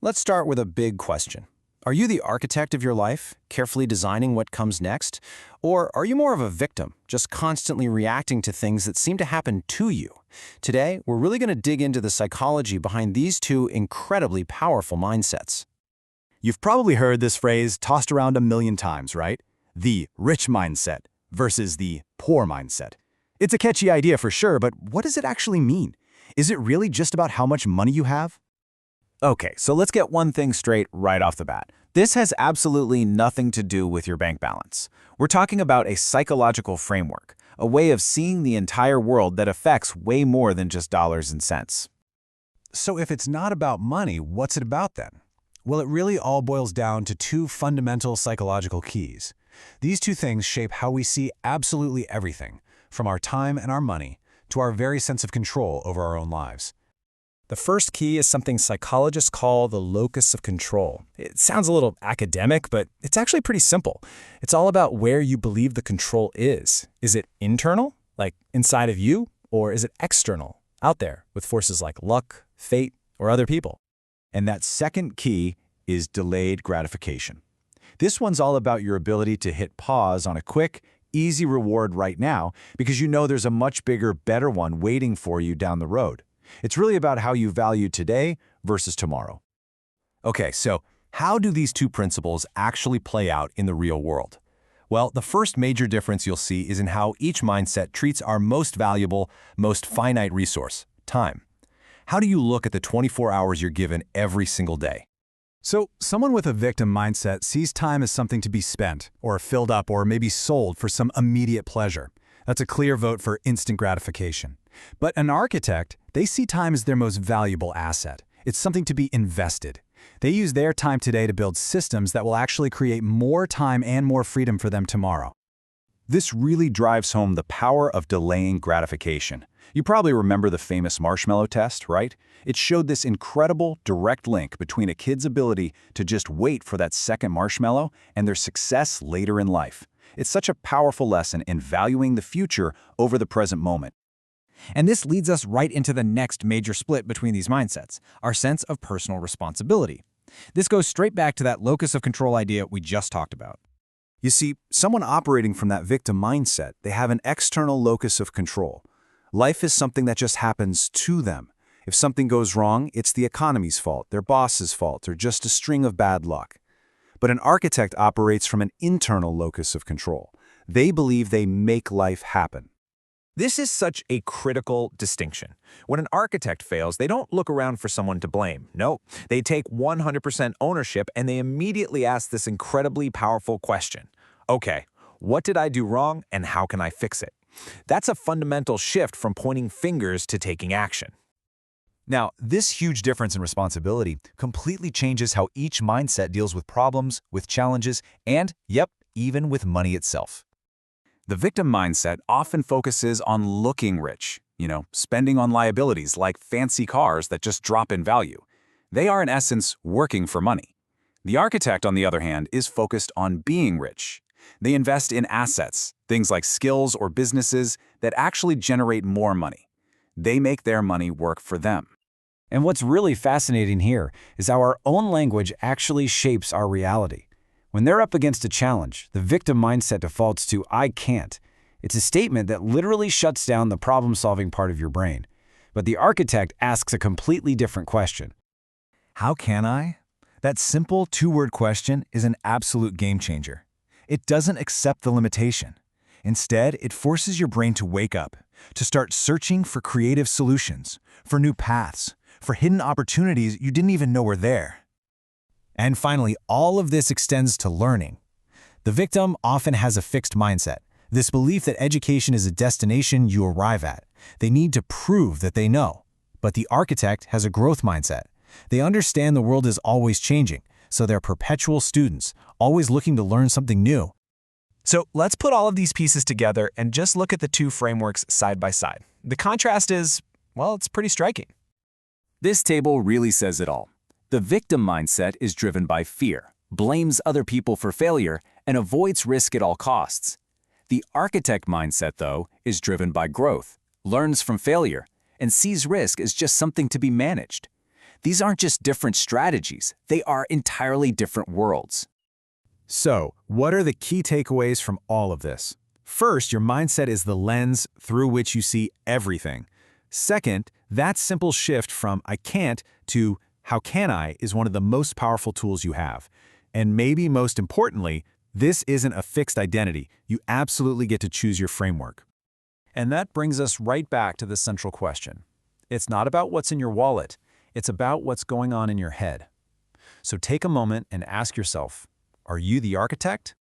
Let's start with a big question. Are you the architect of your life, carefully designing what comes next? Or are you more of a victim, just constantly reacting to things that seem to happen to you? Today, we're really going to dig into the psychology behind these two incredibly powerful mindsets. You've probably heard this phrase tossed around a million times, right? The rich mindset versus the poor mindset. It's a catchy idea for sure, but what does it actually mean? Is it really just about how much money you have? Okay, so let's get one thing straight right off the bat. This has absolutely nothing to do with your bank balance. We're talking about a psychological framework, a way of seeing the entire world that affects way more than just dollars and cents. So if it's not about money, what's it about then? Well, it really all boils down to two fundamental psychological keys. These two things shape how we see absolutely everything, from our time and our money to our very sense of control over our own lives. The first key is something psychologists call the locus of control. It sounds a little academic, but it's actually pretty simple. It's all about where you believe the control is. Is it internal, like inside of you, or is it external, out there, with forces like luck, fate, or other people? And that second key is delayed gratification. This one's all about your ability to hit pause on a quick, easy reward right now because you know there's a much bigger, better one waiting for you down the road. It's really about how you value today versus tomorrow. Okay, so how do these two principles actually play out in the real world? Well, the first major difference you'll see is in how each mindset treats our most valuable, most finite resource, time. How do you look at the 24 hours you're given every single day? So someone with a victim mindset sees time as something to be spent, or filled up, or maybe sold for some immediate pleasure. That's a clear vote for instant gratification. But an architect, they see time as their most valuable asset. It's something to be invested. They use their time today to build systems that will actually create more time and more freedom for them tomorrow. This really drives home the power of delaying gratification. You probably remember the famous marshmallow test, right? It showed this incredible direct link between a kid's ability to just wait for that second marshmallow and their success later in life. It's such a powerful lesson in valuing the future over the present moment. And this leads us right into the next major split between these mindsets, our sense of personal responsibility. This goes straight back to that locus of control idea we just talked about. You see, someone operating from that victim mindset, they have an external locus of control. Life is something that just happens to them. If something goes wrong, it's the economy's fault, their boss's fault, or just a string of bad luck. But an architect operates from an internal locus of control. They believe they make life happen. This is such a critical distinction. When an architect fails, they don't look around for someone to blame. No, they take 100% ownership and they immediately ask this incredibly powerful question. Okay, what did I do wrong and how can I fix it? That's a fundamental shift from pointing fingers to taking action. Now, this huge difference in responsibility completely changes how each mindset deals with problems, with challenges, and, yep, even with money itself. The victim mindset often focuses on looking rich, spending on liabilities like fancy cars that just drop in value. They are, in essence, working for money. The architect, on the other hand, is focused on being rich. They invest in assets, things like skills or businesses that actually generate more money. They make their money work for them. And what's really fascinating here is how our own language actually shapes our reality. When they're up against a challenge, the victim mindset defaults to "I can't." It's a statement that literally shuts down the problem-solving part of your brain. But the architect asks a completely different question. How can I? That simple two-word question is an absolute game changer. It doesn't accept the limitation. Instead, it forces your brain to wake up, to start searching for creative solutions, for new paths, for hidden opportunities you didn't even know were there. And finally, all of this extends to learning. The victim often has a fixed mindset, this belief that education is a destination you arrive at. They need to prove that they know. But the architect has a growth mindset. They understand the world is always changing, so they're perpetual students, always looking to learn something new. So let's put all of these pieces together and just look at the two frameworks side by side. The contrast is, well, it's pretty striking. This table really says it all. The victim mindset is driven by fear, blames other people for failure, and avoids risk at all costs. The architect mindset, though, is driven by growth, learns from failure, and sees risk as just something to be managed. These aren't just different strategies, they are entirely different worlds. So, what are the key takeaways from all of this? First, your mindset is the lens through which you see everything. Second, that simple shift from "I can't" to "How can I" is one of the most powerful tools you have. And maybe most importantly, this isn't a fixed identity. You absolutely get to choose your framework. And that brings us right back to the central question. It's not about what's in your wallet. It's about what's going on in your head. So take a moment and ask yourself, are you the architect